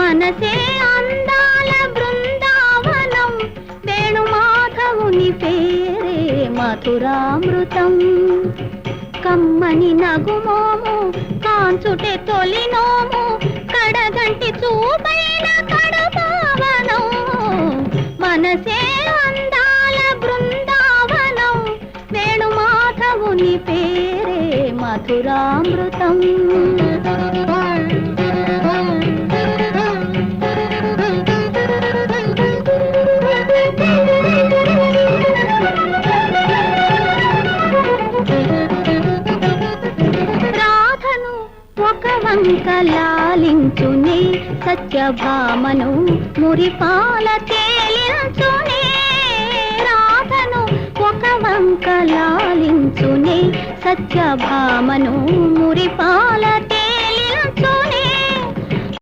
మనసే అందాల బృందావనం, వేణుమాధవుని పేరే మధురామృతం. కమ్మని నగుమోము కాంచుటే తొలినోము, కడగంటి చూపైన కడుపావనం. మనసే అందాల బృందావనం, వేణుమాధవుని పేరే మధురామృతం. ఒక వంక లాలించునే సత్యభామను, మురిపాల తేలించునే. రాధను ఒక వంక లాలించునే సత్యభామను, మురిపాల తేలించునే.